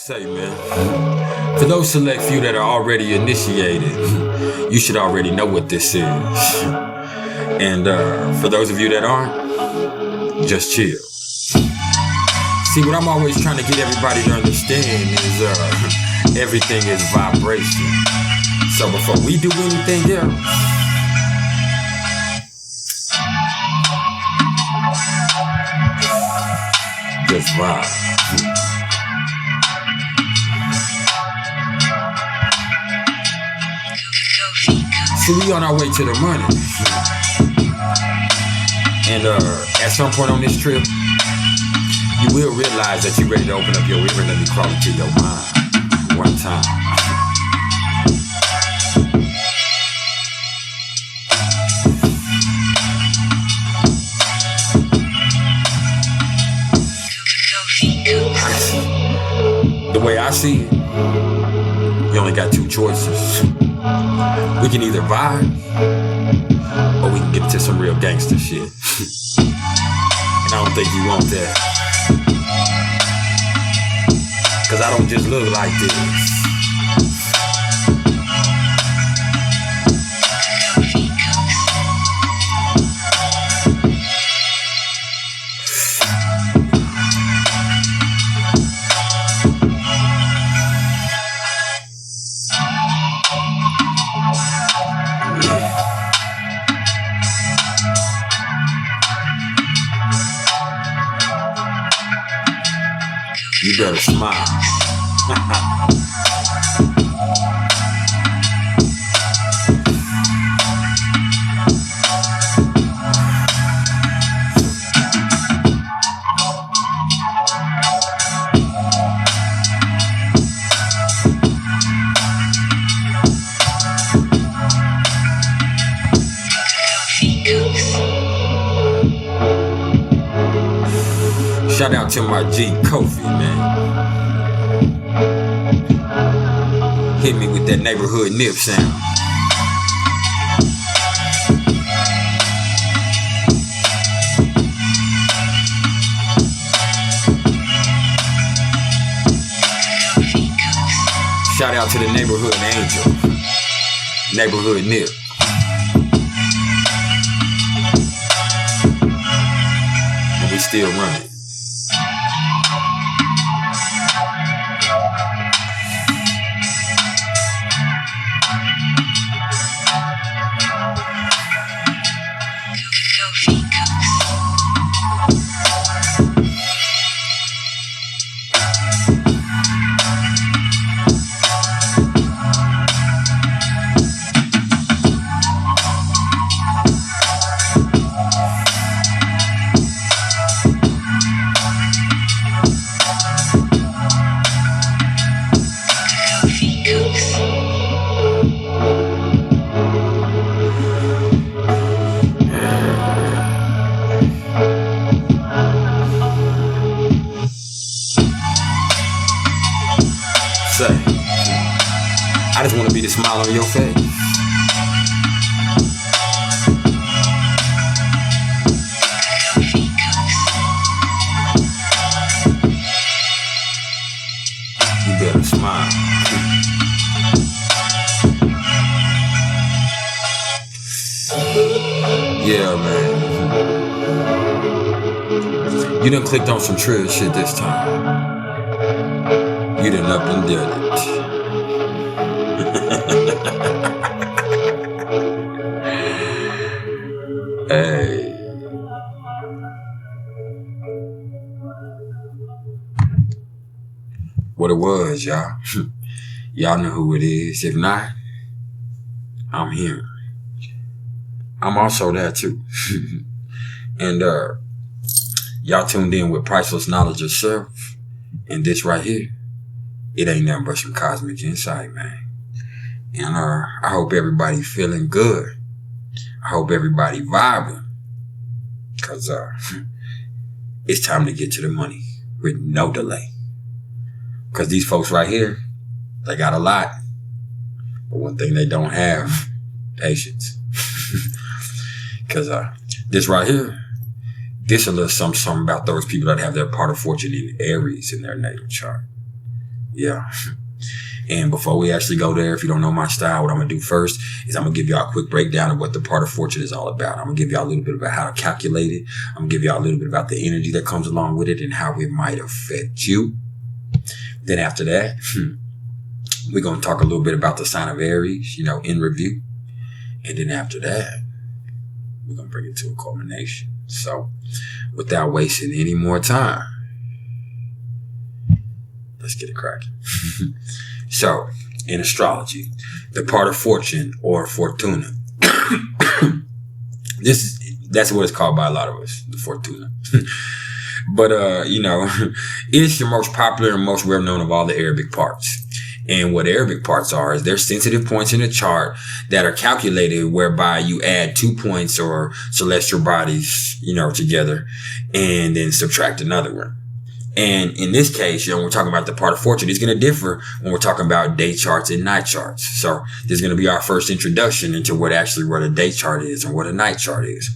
Say, man, for those select few that are already initiated, you should already know what this is. And for those of you that aren't, just chill. See, what I'm always trying to get everybody to understand is everything is vibration. So before we do anything else, just vibe. See, we on our way to the money. And at some point on this trip, you will realize that you're ready to open up your ear and let me crawl into your mind one time. The way I see it, you only got two choices. We can either vibe, or we can get into some real gangster shit. And I don't think you want that. Cause I don't just look like this. You better smile. Shout out to my G Kofi, man. Hit me with that neighborhood nip sound. Shout out to the neighborhood angel, neighborhood nip. And we still running. Say, I just want to be the smile on your face. You better smile. Yeah, man. You done clicked on some trill shit this time. You done up and did it. Hey. What it was, y'all. Y'all know who it is. If not, I'm here. I'm also there too. And y'all tuned in with priceless knowledge of self. And this right here, it ain't nothing but some cosmic insight, man. And I hope everybody feeling good. I hope everybody vibing. Cause it's time to get to the money with no delay. Cause these folks right here, they got a lot. But one thing they don't have, patience. Cause this right here, this a little something about those people that have their part of fortune in Aries in their natal chart. Yeah. And before we actually go there, if you don't know my style, what I'm going to do first is I'm going to give y'all a quick breakdown of what the part of fortune is all about. I'm going to give y'all a little bit about how to calculate it. I'm going to give y'all a little bit about the energy that comes along with it and how it might affect you. Then after that, we're going to talk a little bit about the sign of Aries, in review. And then after that, we're going to bring it to a culmination. So without wasting any more time, let's get it cracking. So, in astrology, the part of fortune or fortuna. That's what it's called by a lot of us, the fortuna. But it's the most popular and most well known of all the Arabic parts. And what Arabic parts are is they're sensitive points in a chart that are calculated whereby you add 2 points or celestial bodies, together and then subtract another one. And in this case, we're talking about the part of fortune. It's going to differ when we're talking about day charts and night charts. So this is going to be our first introduction into what a day chart is and what a night chart is.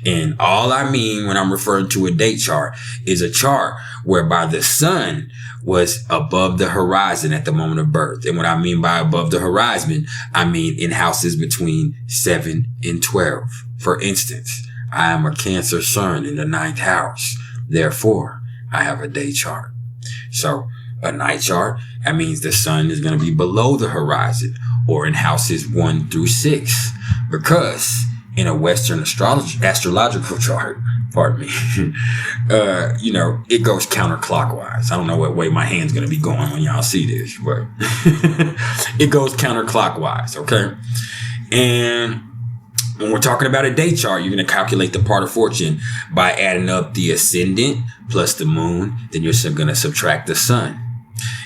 And all I mean when I'm referring to a day chart is a chart whereby the sun was above the horizon at the moment of birth. And what I mean by above the horizon, I mean in houses between 7 and 12. For instance, I am a Cancer sun in the 9th house. Therefore, I have a day chart. So a night chart, that means the sun is going to be below the horizon or in houses 1 through 6. Because in a Western astrological chart, pardon me, it goes counterclockwise. I don't know what way my hand's going to be going when y'all see this, but it goes counterclockwise. Okay. And when we're talking about a day chart, you're going to calculate the part of fortune by adding up the ascendant plus the moon. Then you're going to subtract the sun.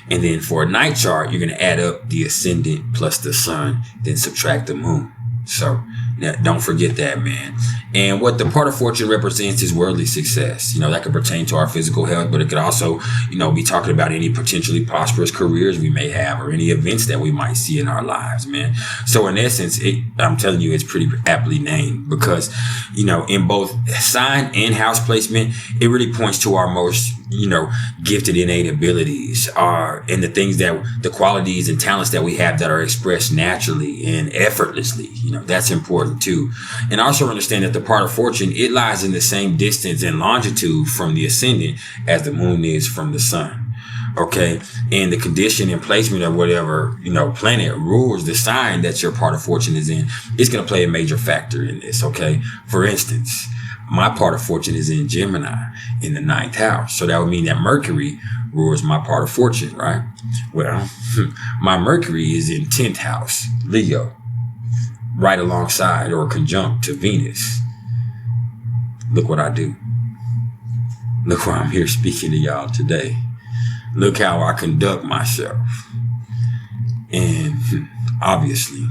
And then for a night chart, you're going to add up the ascendant plus the sun, then subtract the moon. So now, don't forget that, man. And what the part of fortune represents is worldly success. That could pertain to our physical health, but it could also, be talking about any potentially prosperous careers we may have or any events that we might see in our lives, man. So in essence, I'm telling you, it's pretty aptly named because, in both sign and house placement, it really points to our most, gifted innate abilities and the qualities and talents that we have that are expressed naturally and effortlessly. That's important too. And also understand that the part of fortune, it lies in the same distance and longitude from the ascendant as the moon is from the sun. Okay. And the condition and placement of whatever, planet rules the sign that your part of fortune is in. It's going to play a major factor in this. Okay. For instance, my part of fortune is in Gemini in the 9th house. So that would mean that Mercury rules my part of fortune, right? Well, my Mercury is in 10th house, Leo, right alongside or conjunct to Venus. Look what I do. Look why I'm here speaking to y'all today. Look how I conduct myself. And obviously,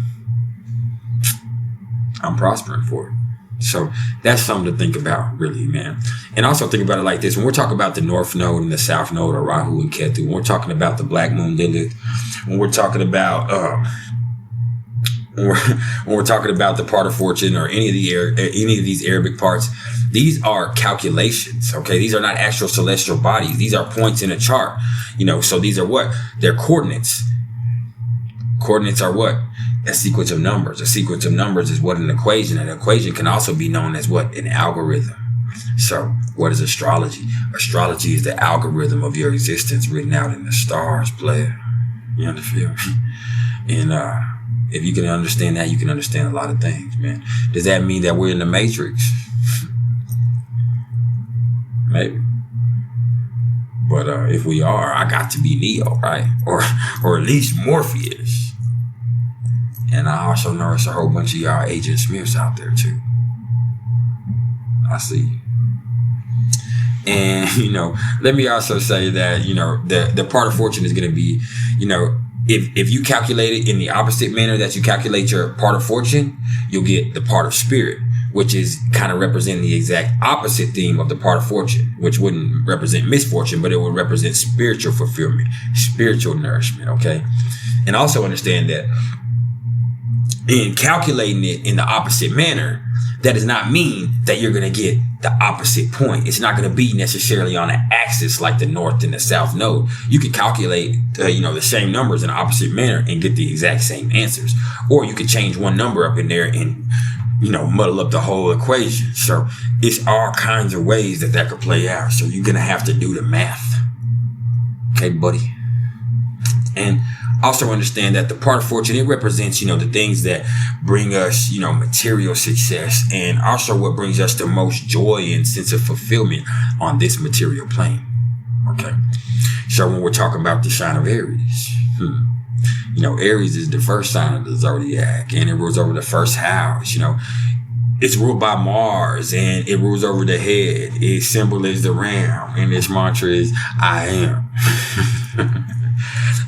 I'm prospering for it. So that's something to think about, really, man. And also think about it like this. When we're talking about the North Node and the South Node, or Rahu and Ketu, when we're talking about the Black Moon Lilith, when we're talking about when we're talking about the part of fortune or any of these Arabic parts, these are calculations. Okay, these are not actual celestial bodies. These are points in a chart. So these are what? They're coordinates. Coordinates are what? A sequence of numbers. A sequence of numbers is what? An equation. An equation can also be known as what? An algorithm. So what is astrology? Astrology is the algorithm of your existence written out in the stars, player. You understand? And if you can understand that, you can understand a lot of things, man. Does that mean that we're in the Matrix? Maybe. But if we are, I got to be Neo, right? Or at least Morpheus. And I also notice a whole bunch of y'all Agent Smiths out there too. I see you. And, let me also say that, the part of fortune is going to be, if you calculate it in the opposite manner that you calculate your part of fortune, you'll get the part of spirit, which is kind of representing the exact opposite theme of the part of fortune, which wouldn't represent misfortune, but it would represent spiritual fulfillment, spiritual nourishment. Okay. And also understand that in calculating it in the opposite manner, That does not mean that you're going to get the opposite point. It's not going to be necessarily on an axis like the north and the south node. You can calculate, the same numbers in an opposite manner and get the exact same answers. Or you can change one number up in there and, muddle up the whole equation. So it's all kinds of ways that could play out. So you're going to have to do the math. Okay, buddy? And also understand that the part of fortune, it represents, the things that bring us, material success, and also what brings us the most joy and sense of fulfillment on this material plane. Okay. So when we're talking about the sign of Aries, Aries is the first sign of the zodiac, and it rules over the first house. It's ruled by Mars, and it rules over the head. Its symbol is the ram, and its mantra is I am.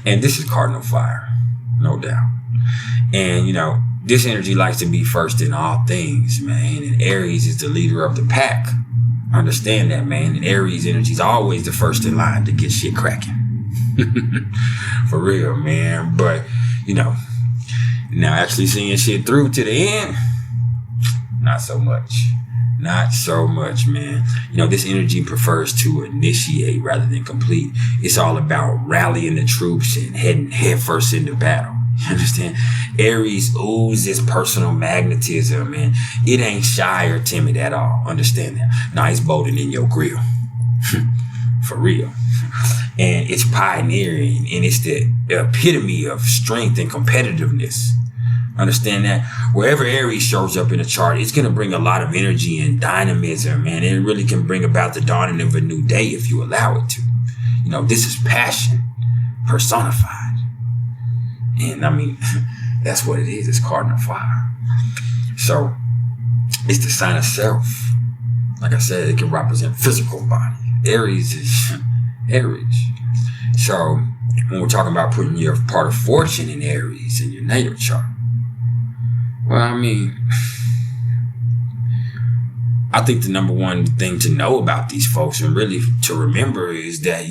And this is cardinal fire, no doubt. And, this energy likes to be first in all things, man. And Aries is the leader of the pack. Understand that, man. And Aries energy is always the first in line to get shit cracking. For real, man. But, now actually seeing shit through to the end, not so much. Not so much, man. This energy prefers to initiate rather than complete. It's all about rallying the troops and heading headfirst into battle. You understand? Aries oozes personal magnetism, and it ain't shy or timid at all. Understand that? Nah, it's bolting in your grill. For real. And it's pioneering, and it's the epitome of strength and competitiveness. Understand that wherever Aries shows up in a chart, it's going to bring a lot of energy and dynamism, and it really can bring about the dawning of a new day if you allow it to. This is passion personified. And that's what it is. It's cardinal fire. So it's the sign of self. Like I said, it can represent physical body. Aries is Aries. So when we're talking about putting your part of fortune in Aries in your natal chart, well, I think the number one thing to know about these folks and really to remember is that,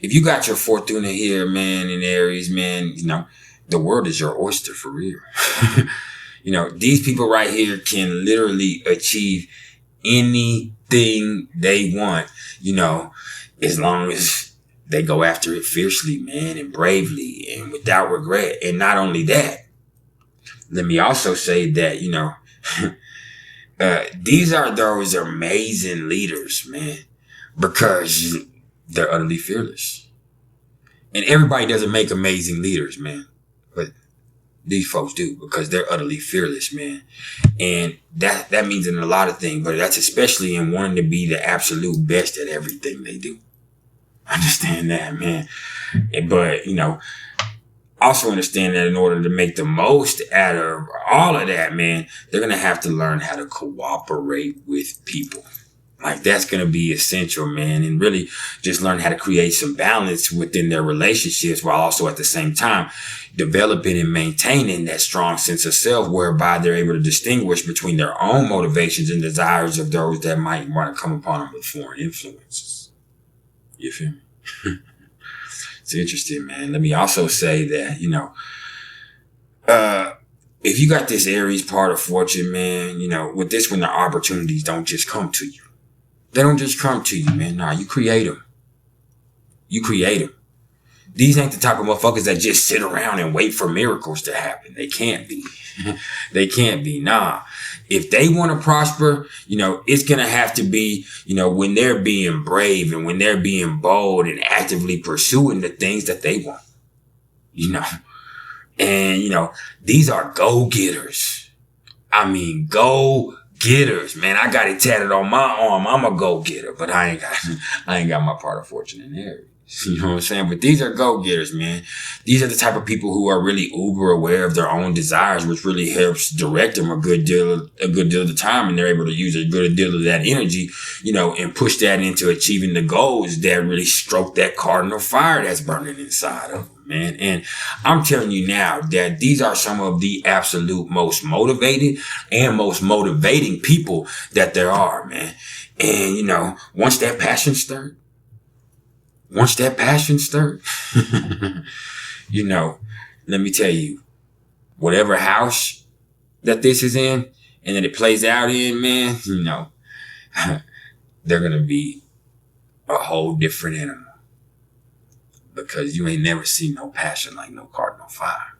if you got your fortuna here, man, in Aries, man, the world is your oyster for real. These people right here can literally achieve anything they want, as long as they go after it fiercely, man, and bravely and without regret. And not only that, let me also say that, these are those amazing leaders, man, because they're utterly fearless. And everybody doesn't make amazing leaders, man, but these folks do, because they're utterly fearless, man. And that means in a lot of things, but that's especially in wanting to be the absolute best at everything they do. Understand that, man. But, also understand that in order to make the most out of all of that, man, they're going to have to learn how to cooperate with people. Like, that's going to be essential, man. And really just learn how to create some balance within their relationships, while also at the same time developing and maintaining that strong sense of self, whereby they're able to distinguish between their own motivations and desires of those that might want to come upon them with foreign influences. You feel me? It's interesting, man. Let me also say that, if you got this Aries part of fortune, man, with this one, the opportunities don't just come to you. They don't just come to you, man. Nah, you create them. You create them. These ain't the type of motherfuckers that just sit around and wait for miracles to happen. They can't be. They can't be. Nah. If they want to prosper, it's going to have to be, when they're being brave and when they're being bold and actively pursuing the things that they want, And, these are go-getters. Go-getters, man. I got it tatted on my arm. I'm a go-getter, but I ain't got my part of fortune in Aries. You know what I'm saying? But these are go-getters, man. These are the type of people who are really uber aware of their own desires, which really helps direct them a good deal of the time. And they're able to use a good deal of that energy, and push that into achieving the goals that really stroke that cardinal fire that's burning inside of them, man. And I'm telling you now that these are some of the absolute most motivated and most motivating people that there are, man. And, once that passion stirred, let me tell you, whatever house that this is in, and then it plays out in, man, you know, they're going to be a whole different animal. Because you ain't never seen no passion like no cardinal fire.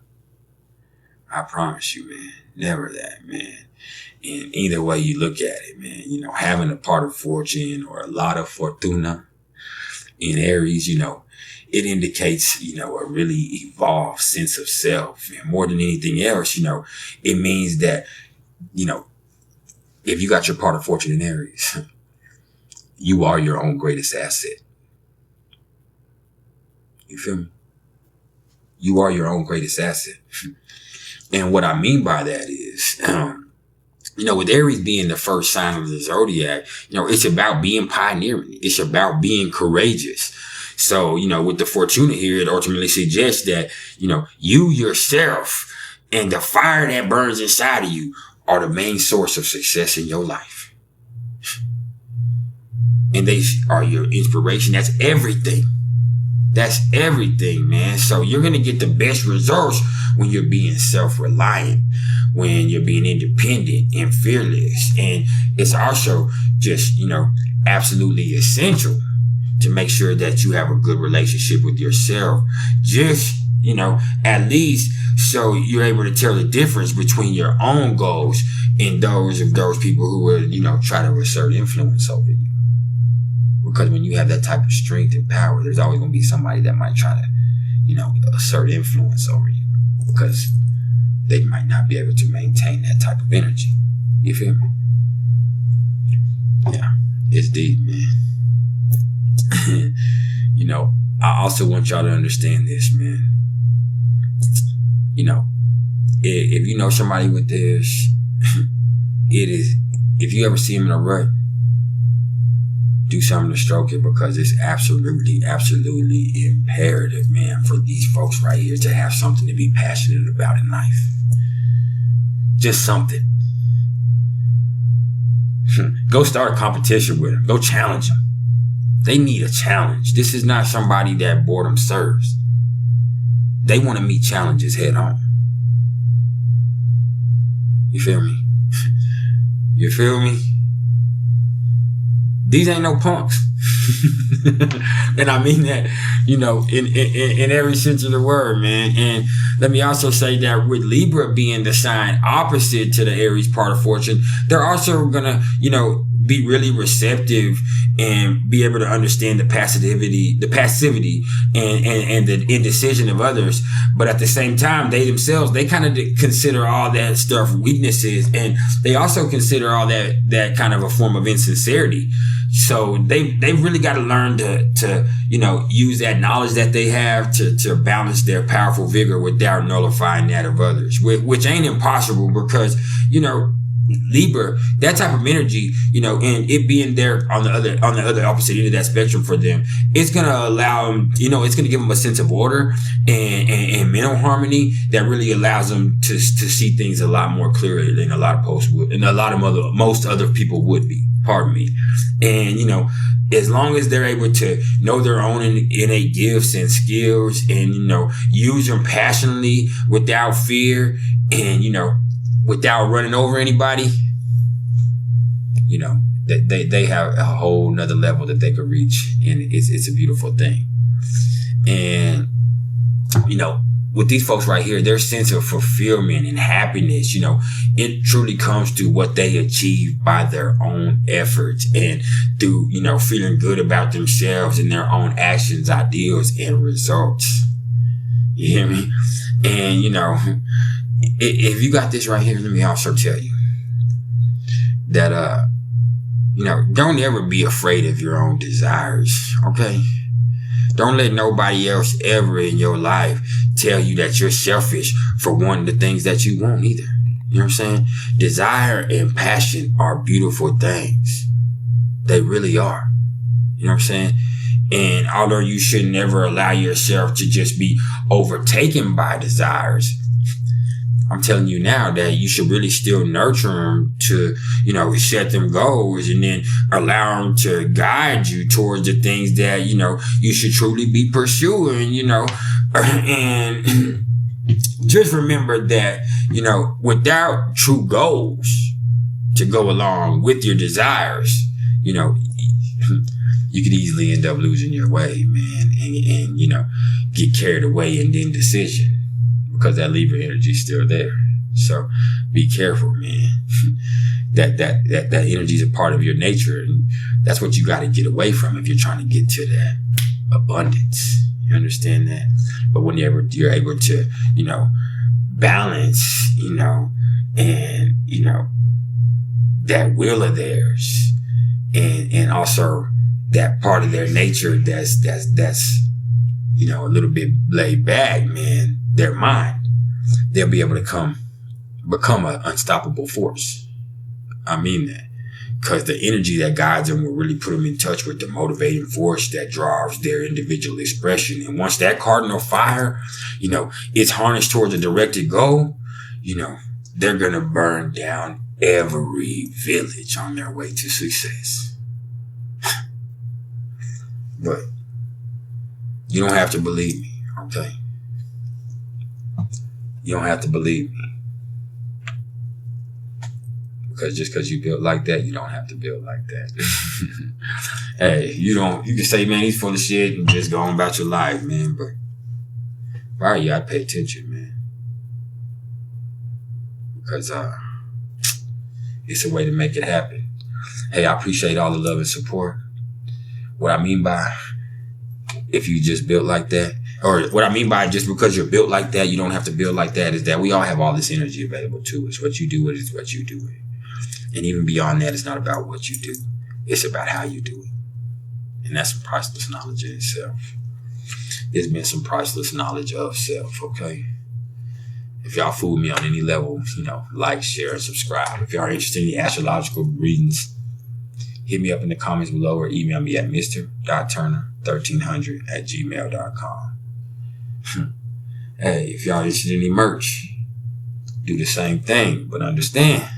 I promise you, man. Never that, man. And either way you look at it, man, you know, having a part of fortune or a lot of fortuna in Aries, you know, it indicates, you know, a really evolved sense of self. And more than anything else, you know, it means that, you know, if you got your part of fortune in Aries, you are your own greatest asset. You feel me? You are your own greatest asset. And what I mean by that is, you know, with Aries being the first sign of the zodiac, you know, it's about being pioneering. It's about being courageous. So, you know, with the Fortuna here, it ultimately suggests that, you know, you yourself and the fire that burns inside of you are the main source of success in your life. And they are your inspiration. That's everything. That's everything, man. So you're going to get the best results when you're being self-reliant, when you're being independent and fearless. And it's also just, you know, absolutely essential to make sure that you have a good relationship with yourself. Just, you know, at least so you're able to tell the difference between your own goals and those of those people who will, you know, try to assert influence over you. Because when you have that type of strength and power, there's always going to be somebody that might try to, you know, assert influence over you. Because they might not be able to maintain that type of energy. You feel me? Yeah, it's deep, man. You know, I also want y'all to understand this, man. You know, if you know somebody with this, it is, if you ever see him in a rut, do something to stroke it, because it's absolutely, absolutely imperative, man, for these folks right here to have something to be passionate about in life. Just something. Go start a competition with them. Go challenge them. They need a challenge. This is not somebody that boredom serves. They want to meet challenges head on. You feel me? You feel me? These ain't no punks. And I mean that, you know, in every sense of the word, man. And let me also say that with Libra being the sign opposite to the Aries part of fortune, they're also gonna, you know, be really receptive and be able to understand the passivity and the indecision of others. But at the same time, they themselves, they kind of consider all that stuff weaknesses, and they also consider all that kind of a form of insincerity. So they've really got to learn to, you know, use that knowledge that they have to balance their powerful vigor without nullifying that of others, which ain't impossible, because, you know, Libra, that type of energy, you know, and it being there on the other opposite end of that spectrum for them, it's going to allow them, you know, it's going to give them a sense of order and mental harmony that really allows them to see things a lot more clearly than a lot of posts would, and most other people would be. Pardon me. And, you know, as long as they're able to know their own innate gifts and skills and, you know, use them passionately without fear and, you know, without running over anybody, you know, they have a whole nother level that they could reach. And it's a beautiful thing. And, you know, with these folks right here, their sense of fulfillment and happiness, you know, it truly comes to what they achieve by their own efforts and through, you know, feeling good about themselves and their own actions, ideals, and results. You hear me? And, you know, if you got this right here, let me also tell you that, you know, don't ever be afraid of your own desires, okay? Don't let nobody else ever in your life tell you that you're selfish for wanting the things that you want either. You know what I'm saying? Desire and passion are beautiful things. They really are. You know what I'm saying? And although you should never allow yourself to just be overtaken by desires, I'm telling you now that you should really still nurture them to, you know, set them goals and then allow them to guide you towards the things that, you know, you should truly be pursuing, you know. And just remember that, you know, without true goals, to go along with your desires, you know, you could easily end up losing your way, man, and you know, get carried away in the indecision because that Libra energy is still there. So be careful, man. that energy is a part of your nature, and that's what you got to get away from if you're trying to get to that abundance. You understand that? But when you're able to, you know, balance, you know, and you know, that will of theirs, and also that part of their nature that's you know, a little bit laid back, man, their mind, they'll be able to become an unstoppable force. I mean that. Because the energy that guides them will really put them in touch with the motivating force that drives their individual expression. And once that cardinal fire, you know, it's harnessed towards a directed goal, you know, they're going to burn down every village on their way to success. But you don't have to believe me, okay? You don't have to believe me. Because just because you built like that, you don't have to build like that. Hey, you can say, man, he's full of shit and just go on about your life, man. But if I were you, I'd pay attention, man. Because it's a way to make it happen. Hey, I appreciate all the love and support. What I mean by if you just built like that, or what I mean by just because you're built like that, you don't have to build like that, is that we all have all this energy available to us. What you do with it is what you do with it. And even beyond that, it's not about what you do. It's about how you do it. And that's some priceless knowledge in itself. There's been some priceless knowledge of self, okay? If y'all fool me on any level, you know, like, share, and subscribe. If y'all are interested in the astrological readings, hit me up in the comments below or email me at mr.turner1300@gmail.com. Hey, if y'all interested in any merch, do the same thing, but understand,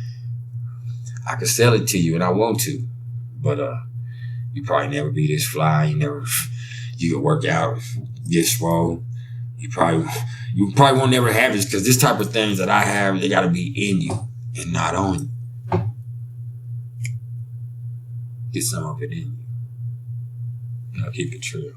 I can sell it to you and I want to, but you probably never be this fly. You can work out, get swole. You probably won't never have this, because this type of things that I have, they got to be in you and not on you. Get some of it in you. Keep it true.